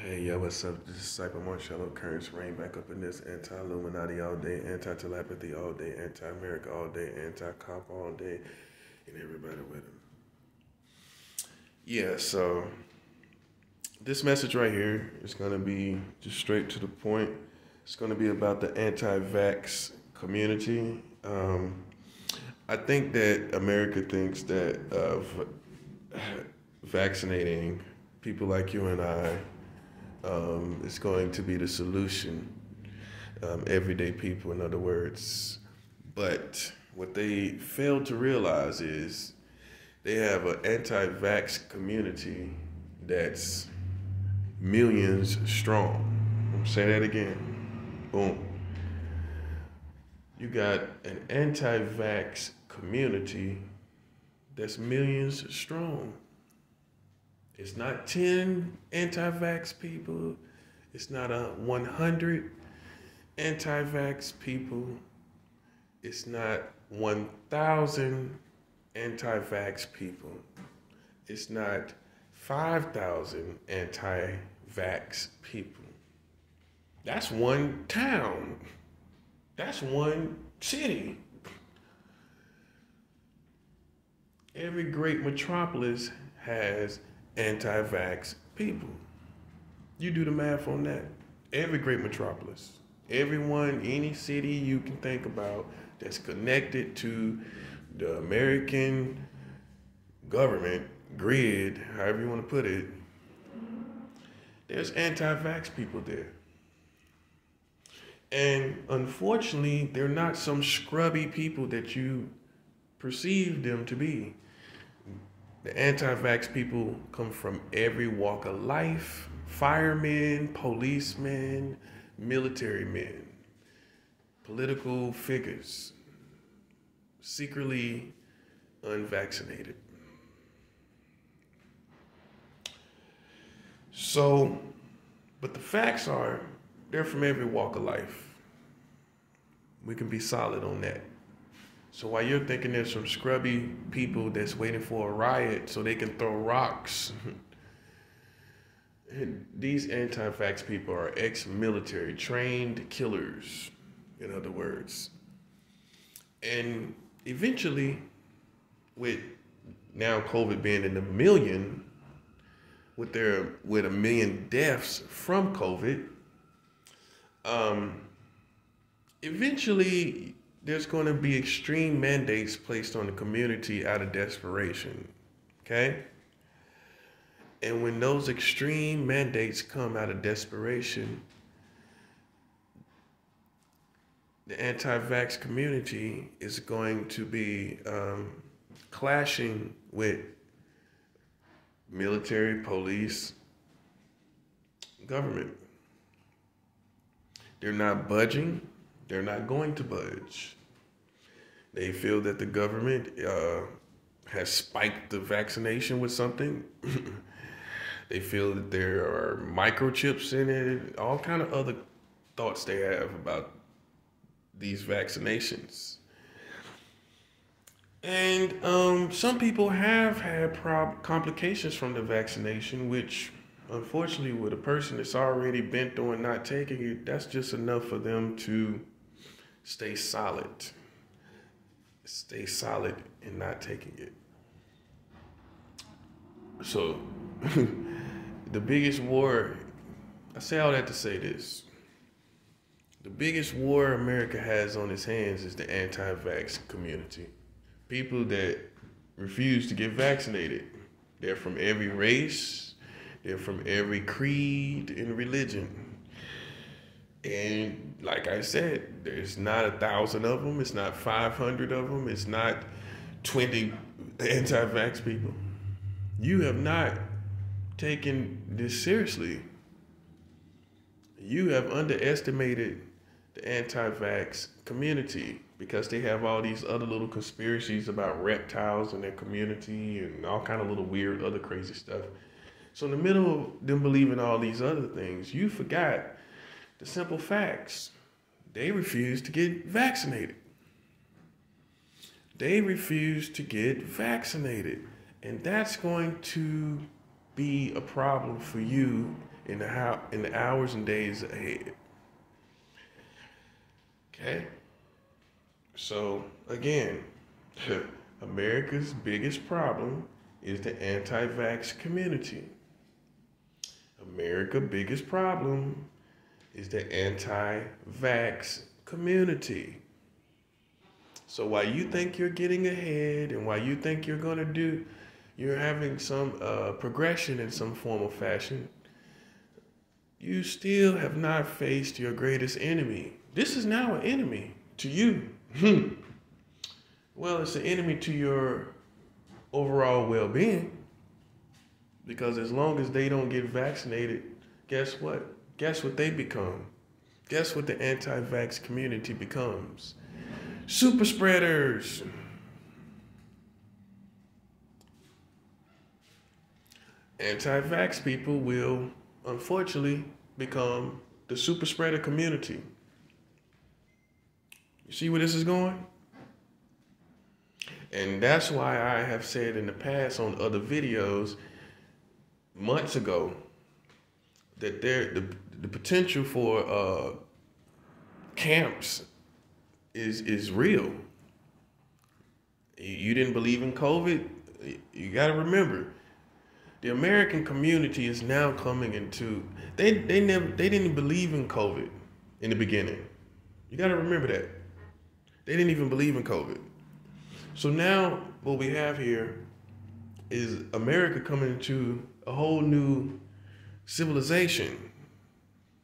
Hey, yo, what's up? This is Cyber Marcello Currents Rain back up in this anti-Illuminati all day, anti-telepathy all day, anti-America all day, anti-cop all day, and everybody with them. Yeah, so this message right here is going to be just straight to the point. It's going to be about the anti-vax community. I think that America thinks that vaccinating people like you and I is going to be the solution. Everyday people, in other words. But what they fail to realize is they have an anti-vax community that's millions strong. I'm say that again. Boom. You got an anti-vax community that's millions strong. It's not 10 anti-vax people. It's not 100 anti-vax people. It's not 1,000 anti-vax people. It's not 5,000 anti-vax people. That's one town. That's one city. Every great metropolis has anti-vax people. You do the math on that. Every great metropolis, everyone, any city you can think about that's connected to the American government grid, however you want to put it, there's anti-vax people there. And unfortunately, they're not some scrubby people that you perceive them to be. The anti-vax people come from every walk of life: firemen, policemen, military men, political figures, secretly unvaccinated. So, but the facts are, they're from every walk of life. We can be solid on that. So while you're thinking there's some scrubby people that's waiting for a riot so they can throw rocks, these anti-vax people are ex-military, trained killers, in other words. And eventually, with now COVID being in the million, with a million deaths from COVID, eventually there's going to be extreme mandates placed on the community out of desperation, okay? And when those extreme mandates come out of desperation, the anti-vax community is going to be clashing with military, police, government. They're not budging. They're not going to budge. They feel that the government has spiked the vaccination with something. They feel that there are microchips in it, all kind of other thoughts they have about these vaccinations. And some people have had complications from the vaccination, which unfortunately with a person that's already bent on not taking it, that's just enough for them to stay solid. Stay solid in not taking it. So the biggest war, I say all that to say this. The biggest war America has on its hands is the anti-vax community. People that refuse to get vaccinated. They're from every race. They're from every creed and religion. And like I said, there's not 1,000 of them. It's not 500 of them. It's not 20 anti-vax people. You have not taken this seriously. You have underestimated the anti-vax community because they have all these other little conspiracies about reptiles in their community and all kind of little weird other crazy stuff. So in the middle of them believing all these other things, you forgot the simple facts. They refuse to get vaccinated. They refuse to get vaccinated. And that's going to be a problem for you in the hours and days ahead. Okay? So, again, America's biggest problem is the anti-vax community. America's biggest problem is the anti-vax community. So while you think you're getting ahead and while you think you're having some progression in some form or fashion, you still have not faced your greatest enemy. This is now an enemy to you. Well, it's an enemy to your overall well-being, because as long as they don't get vaccinated, guess what? Guess what they become? Guess what the anti-vax community becomes? Super spreaders. Anti-vax people will, unfortunately, become the super spreader community. You see where this is going? And that's why I have said in the past on other videos months ago that the potential for camps is real. You didn't believe in COVID? You got to remember, the American community is now coming into, they didn't believe in COVID in the beginning. You got to remember that. They didn't even believe in COVID. So now what we have here is America coming into a whole new civilization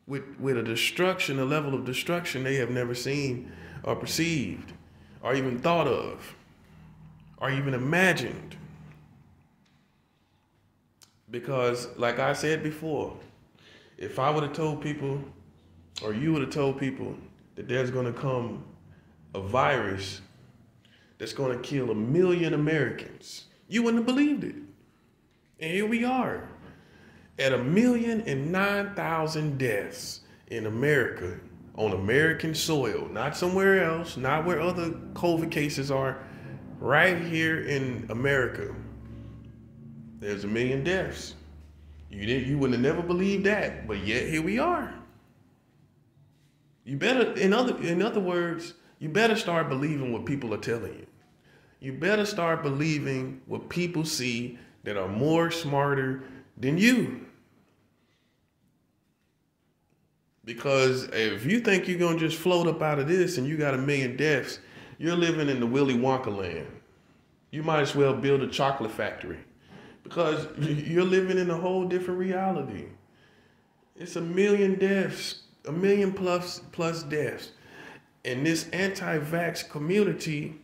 with a level of destruction they have never seen or perceived or even thought of or even imagined. Because like I said before, if I would have told people, or you would have told people, that there's going to come a virus that's going to kill 1 million Americans, you wouldn't have believed it. And here we are at 1,009,000 deaths in America, on American soil, not somewhere else, not where other COVID cases are, right here in America. There's 1 million deaths. You would have never believed that, but yet here we are. You better, in other words, you better start believing what people are telling you. You better start believing what people see that are more smarter than you. Because if you think you're going to just float up out of this and you got 1 million deaths, you're living in the Willy Wonka land. You might as well build a chocolate factory, because you're living in a whole different reality. It's 1 million deaths, 1 million plus deaths. And this anti-vax community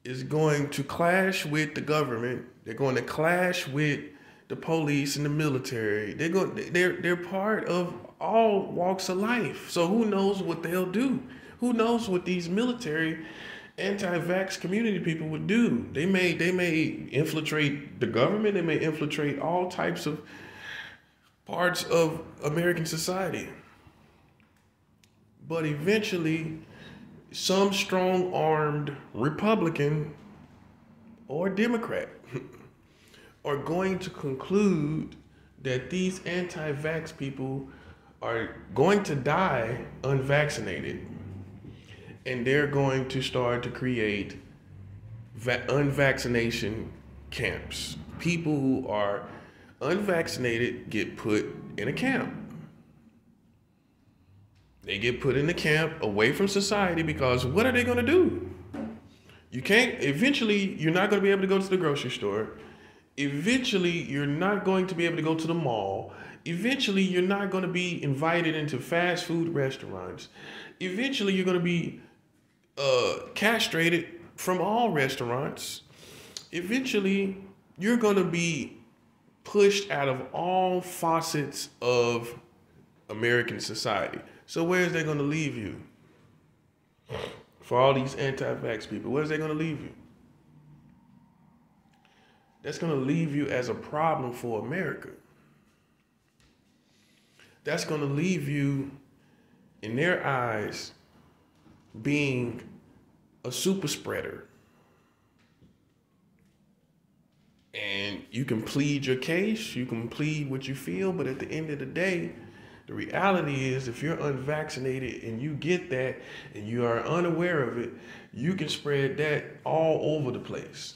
is going to clash with the government. They're going to clash with the police and the military. They're part of all walks of life. So who knows what they'll do? Who knows what these military anti-vax community people would do? They may infiltrate the government. They may infiltrate all types of parts of American society. But eventually, some strong-armed Republican or Democrat are going to conclude that these anti-vax people are going to die unvaccinated. And they're going to start to create unvaccination camps. People who are unvaccinated get put in a camp. They get put in a camp away from society, because what are they going to do? Eventually, you're not going to be able to go to the grocery store. Eventually, you're not going to be able to go to the mall. Eventually, you're not going to be invited into fast food restaurants. Eventually, you're going to be castrated from all restaurants. Eventually, you're going to be pushed out of all facets of American society. So where is they going to leave you? For all these anti-vax people, where is they going to leave you? That's going to leave you as a problem for America. That's going to leave you, in their eyes, being a super spreader. And you can plead your case, you can plead what you feel, but at the end of the day, the reality is if you're unvaccinated and you get that and you are unaware of it, you can spread that all over the place.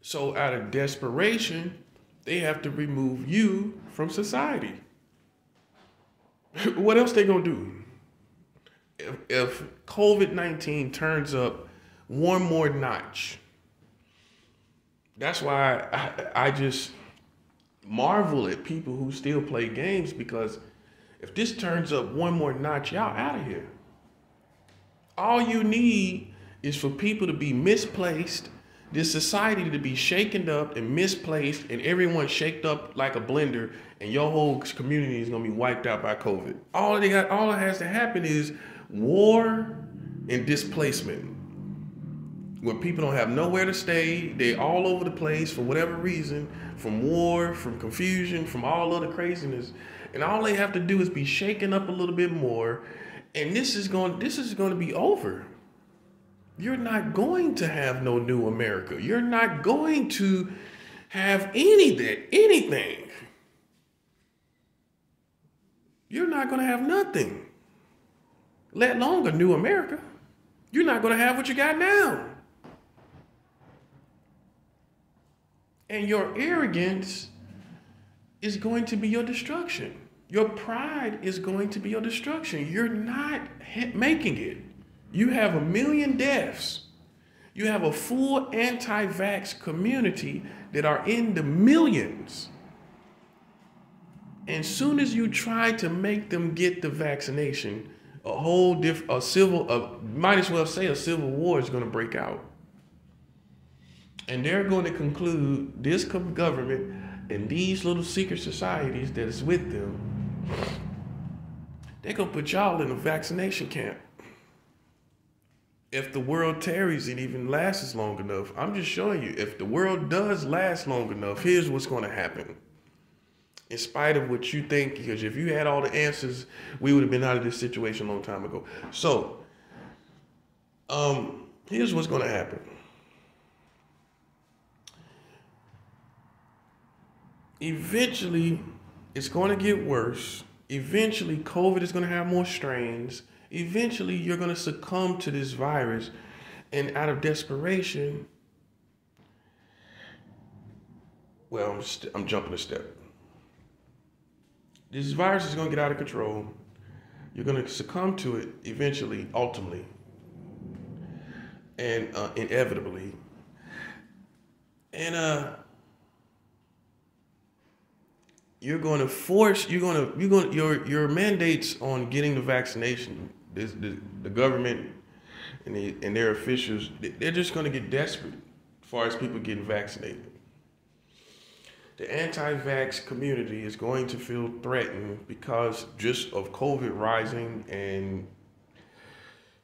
So out of desperation, they have to remove you from society. What else they gonna do? If COVID-19 turns up one more notch, that's why I just marvel at people who still play games, because if this turns up one more notch, y'all out of here. All you need is for people to be misplaced, this society to be shaken up and misplaced, and everyone shaked up like a blender, and your whole community is gonna be wiped out by COVID. All that has to happen is war and displacement, where people don't have nowhere to stay. They all over the place for whatever reason, from war, from confusion, from all other craziness. And all they have to do is be shaken up a little bit more, and this is going to be over. You're not going to have no new America. You're not going to have anything. You're not going to have nothing, let alone a new America. You're not going to have what you got now. And your arrogance is going to be your destruction. Your pride is going to be your destruction. You're not making it. You have 1 million deaths. You have a full anti-vax community that are in the millions. And soon as you try to make them get the vaccination, might as well say a civil war is going to break out. And they're going to conclude, this government and these little secret societies that is with them, they're going to put y'all in a vaccination camp. If the world tarries and even lasts long enough, I'm just showing you, if the world does last long enough, here's what's going to happen. In spite of what you think, because if you had all the answers, we would have been out of this situation a long time ago. So, here's what's going to happen. Eventually, it's going to get worse. Eventually, COVID is going to have more strains. Eventually, you're going to succumb to this virus. And out of desperation, well, I'm jumping a step. This virus is going to get out of control. You're going to succumb to it eventually, ultimately, and inevitably. And you're going to force, your mandates on getting the vaccination, the government and their officials, they're just going to get desperate as far as people getting vaccinated. The anti-vax community is going to feel threatened because just of COVID rising and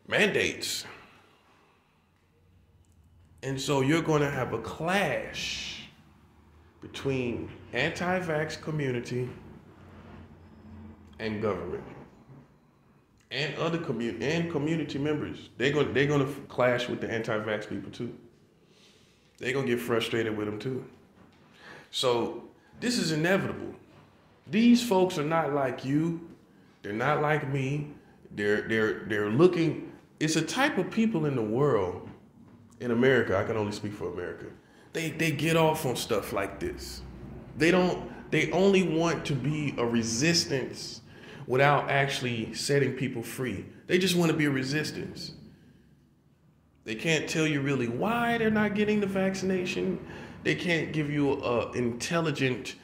mandates. And so you're going to have a clash between anti-vax community and government and other community members. They're going to clash with the anti-vax people too. They're going to get frustrated with them too. So this is inevitable. These folks are not like you. They're not like me. They're looking. It's a type of people in the world, in America. I can only speak for America. They get off on stuff like this. They only want to be a resistance without actually setting people free. They just want to be a resistance. They can't tell you really why they're not getting the vaccination. They can't give you an intelligent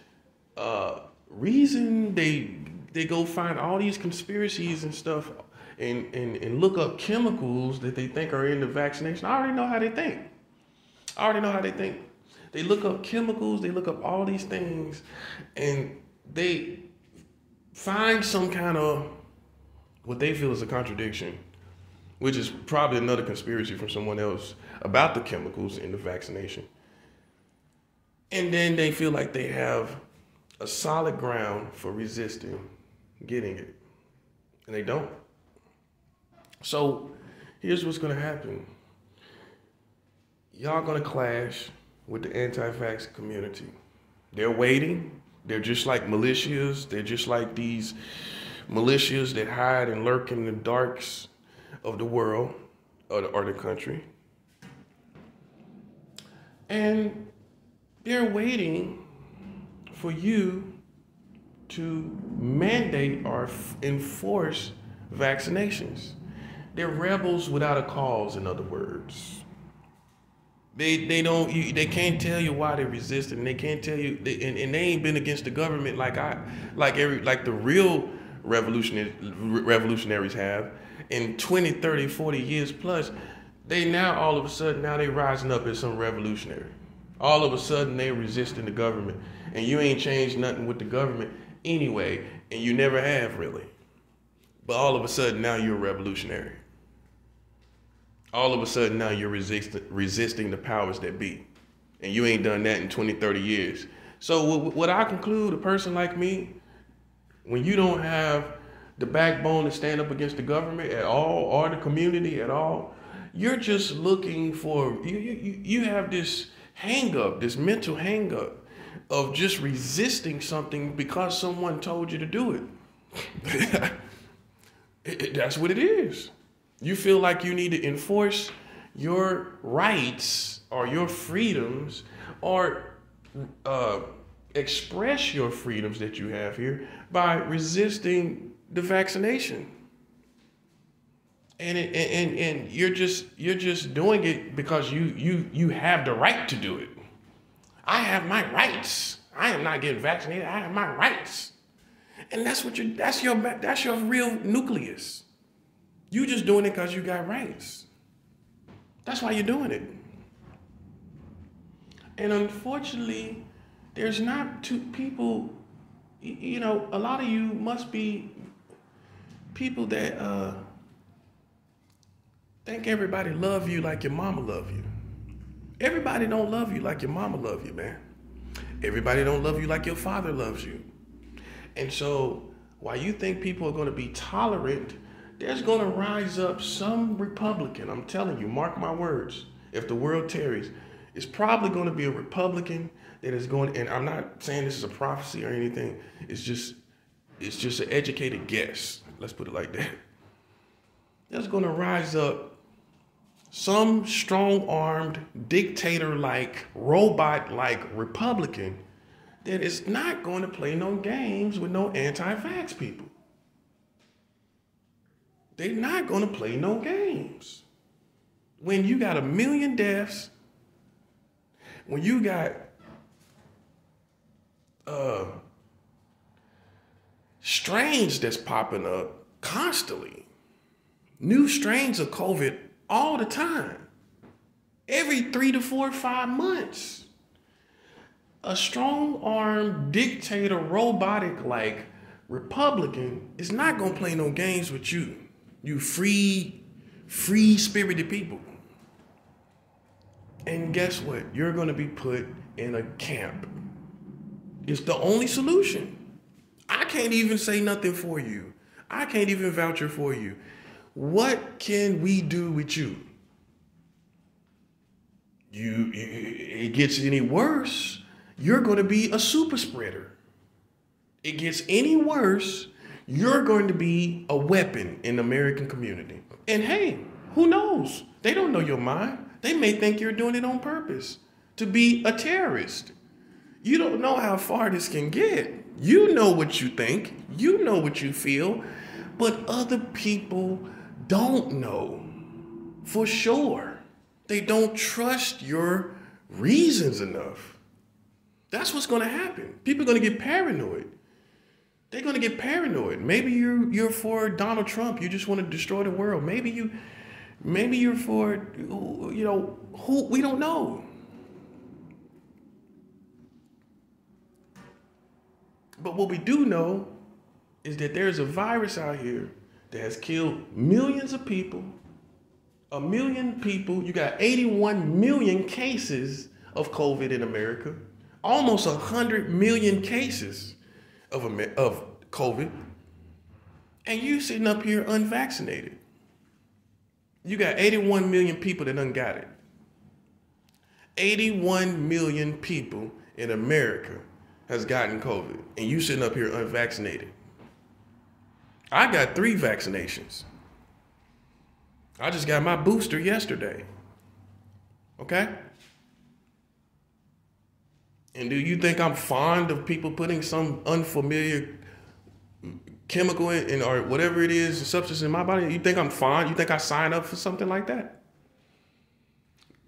reason. They go find all these conspiracies and stuff and look up chemicals that they think are in the vaccination. I already know how they think. They look up chemicals, they look up all these things, and they find some kind of what they feel is a contradiction, which is probably another conspiracy from someone else about the chemicals in the vaccination. And then they feel like they have a solid ground for resisting getting it. And they don't. So here's what's going to happen. Y'all going to clash with the anti-vax community. They're waiting. They're just like militias. They're just like these militias that hide and lurk in the darks of the world or the country. And they're waiting for you to mandate or enforce vaccinations. They're rebels without a cause, in other words. They can't tell you why they're resisting. They can't tell you, and they ain't been against the government like the real revolutionaries have in 20, 30, 40 years plus. They now all of a sudden now they rising up as some revolutionary. All of a sudden they resisting the government, and you ain't changed nothing with the government anyway, and you never have really. But all of a sudden now you're a revolutionary. All of a sudden now you're resisting the powers that be. And you ain't done that in 20, 30 years. So what I conclude, a person like me, when you don't have the backbone to stand up against the government at all or the community at all, you're just looking for, you have this hang up, this mental hang up of just resisting something because someone told you to do it. That's what it is. You feel like you need to enforce your rights or your freedoms or express your freedoms that you have here by resisting the vaccination. And you're just doing it because you have the right to do it. I have my rights. I am not getting vaccinated. I have my rights. And that's your real nucleus. You just doing it because you got rights. That's why you're doing it. And unfortunately, there's not two people, a lot of you must be people that think everybody love you like your mama love you. Everybody don't love you like your mama love you, man. Everybody don't love you like your father loves you. And so while you think people are going to be tolerant, there's going to rise up some Republican, I'm telling you, mark my words, if the world tarries, it's probably going to be a Republican that is going, and I'm not saying this is a prophecy or anything, it's just an educated guess, let's put it like that. There's going to rise up some strong-armed, dictator-like, robot-like Republican that is not going to play no games with no anti-vax people. They're not going to play no games. When you got 1 million deaths, when you got strains that's popping up constantly, new strains of COVID all the time, every 3 to 4 or 5 months, a strong-armed dictator, robotic-like Republican is not going to play no games with you. You free-spirited people. And guess what? You're going to be put in a camp. It's the only solution. I can't even say nothing for you. I can't even vouch for you. What can we do with you? It gets any worse, you're going to be a super spreader. It gets any worse, you're going to be a weapon in the American community. And hey, who knows? They don't know your mind. They may think you're doing it on purpose to be a terrorist. You don't know how far this can get. You know what you think. You know what you feel. But other people don't know for sure. They don't trust your reasons enough. That's what's going to happen. People are going to get paranoid. They're going to get paranoid. Maybe you're for Donald Trump. You just want to destroy the world. Maybe you're for, who, we don't know. But what we do know is that there's a virus out here that has killed millions of people. 1 million people. You got 81 million cases of COVID in America. Almost 100 million cases of COVID. And you sitting up here unvaccinated. You got 81 million people that done got it. 81 million people in America has gotten COVID, and you sitting up here unvaccinated. I got 3 vaccinations. I just got my booster yesterday. Okay? And do you think I'm fond of people putting some unfamiliar chemical in or whatever it is, substance in my body? You think I'm fond? You think I sign up for something like that?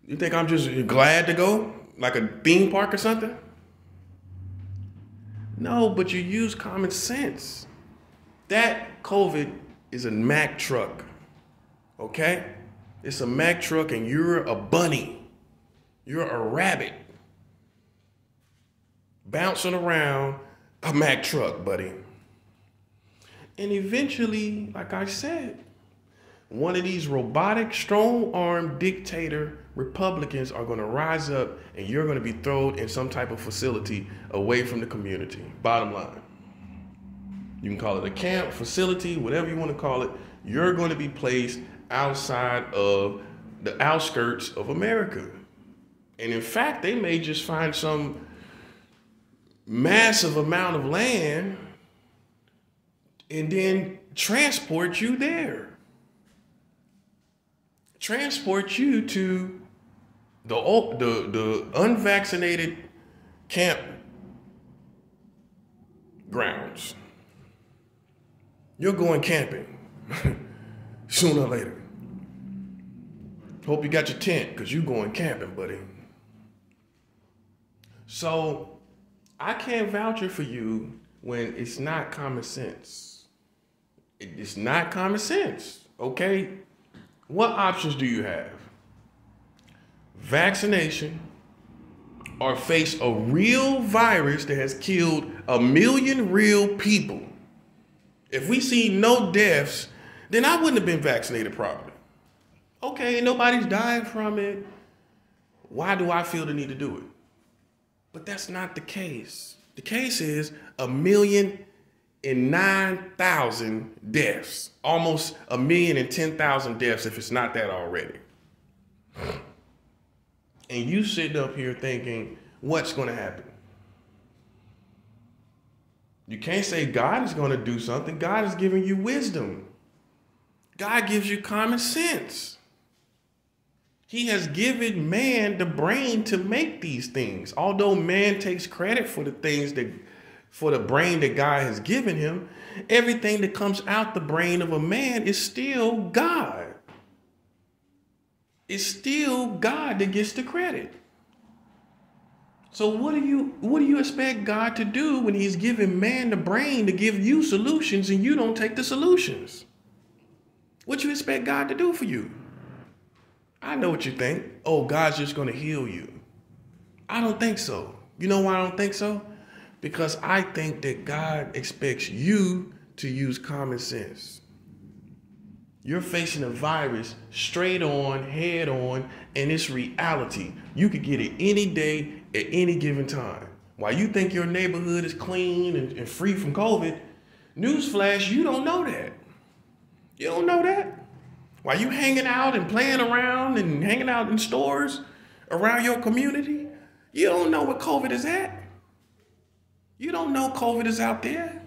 You think I'm just glad to go? Like a theme park or something? No, but you use common sense. That COVID is a Mack truck, okay? It's a Mack truck and you're a bunny. You're a rabbit bouncing around a Mack truck, buddy. And eventually, like I said, one of these robotic, strong-armed dictator Republicans are going to rise up and you're going to be thrown in some type of facility away from the community. Bottom line. You can call it a camp, facility, whatever you want to call it. You're going to be placed outside of the outskirts of America. And in fact, they may just find some massive amount of land and then transport you there. Transport you to the unvaccinated camp grounds. You're going camping sooner or later. Hope you got your tent because you're going camping, buddy. So I can't vouch for you when it's not common sense. It's not common sense, okay? What options do you have? Vaccination or face a real virus that has killed 1 million real people. If we see no deaths, then I wouldn't have been vaccinated properly. Okay, nobody's dying from it. Why do I feel the need to do it? But that's not the case. The case is 1,009,000 deaths. Almost 1,010,000 deaths if it's not that already. And you sitting up here thinking, what's going to happen? You can't say God is going to do something. God is giving you wisdom. God gives you common sense. He has given man the brain to make these things. Although man takes credit for the things for the brain that God has given him, everything that comes out the brain of a man is still God. It's still God that gets the credit. So what do you expect God to do when he's giving man the brain to give you solutions and you don't take the solutions? What you expect God to do for you? I know what you think. Oh, God's just going to heal you. I don't think so. You know why I don't think so? Because I think that God expects you to use common sense. You're facing a virus straight on, head on, and it's reality. You could get it any day at any given time. While you think your neighborhood is clean and free from COVID, newsflash, you don't know that. You don't know that. While you hanging out and playing around and hanging out in stores around your community, you don't know where COVID is at. You don't know COVID is out there.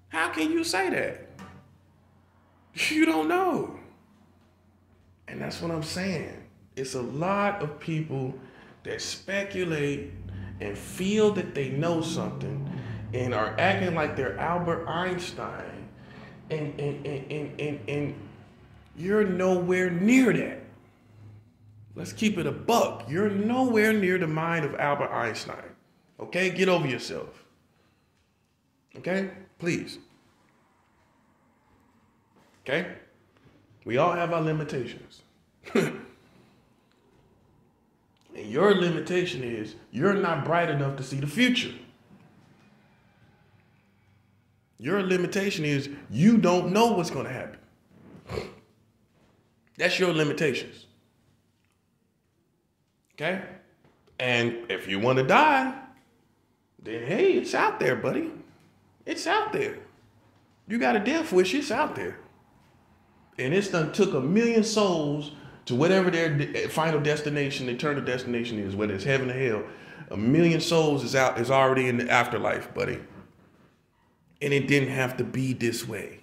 How can you say that? You don't know. And that's what I'm saying. It's a lot of people that speculate and feel that they know something and are acting like they're Albert Einstein. And you're nowhere near that. Let's keep it a buck. You're nowhere near the mind of Albert Einstein. Okay? Get over yourself. Okay? Please. Okay? We all have our limitations. And your limitation is you're not bright enough to see the future. Your limitation is you don't know what's going to happen. That's your limitations. Okay? And if you want to die, then hey, it's out there, buddy. It's out there. You got a death wish, it's out there. And it's done took 1 million souls to whatever their final destination, eternal destination is, whether it's heaven or hell. 1 million souls is already in the afterlife, buddy. And it didn't have to be this way.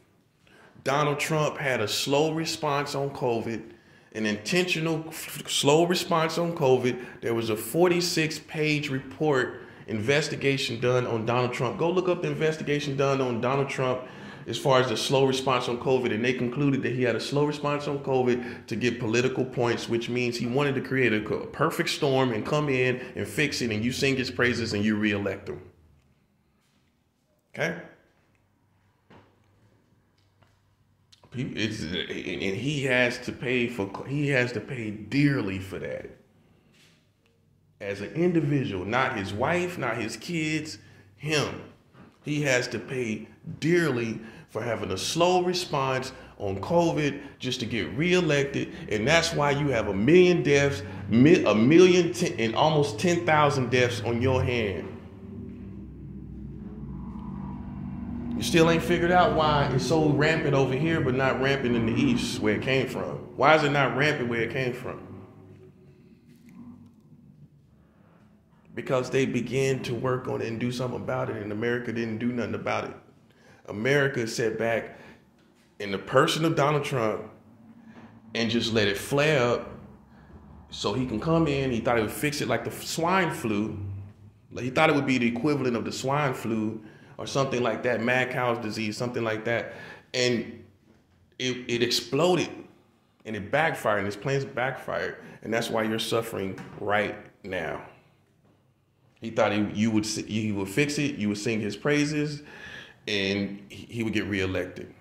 Donald Trump had a slow response on COVID, an intentional slow response on COVID. There was a 46-page report investigation done on Donald Trump. Go look up the investigation done on Donald Trump as far as the slow response on COVID. And they concluded that he had a slow response on COVID to get political points, which means he wanted to create a perfect storm and come in and fix it. And you sing his praises and you reelect him. Okay? And he has to pay dearly for that. As an individual, not his wife, not his kids, him. He has to pay dearly for having a slow response on COVID just to get reelected. And that's why you have 1 million deaths, and almost 10,000 deaths on your hand. You still ain't figured out why it's so rampant over here, but not rampant in the East where it came from. Why is it not rampant where it came from? Because they began to work on it and do something about it, and America didn't do nothing about it. America sat back in the person of Donald Trump and just let it flare up so he can come in. He thought he would fix it like the swine flu. He thought it would be the equivalent of the swine flu or something like that, mad cow's disease, something like that. And it exploded and it backfired, and his plans backfired. And that's why you're suffering right now. He thought he would fix it, you would sing his praises, and he would get reelected.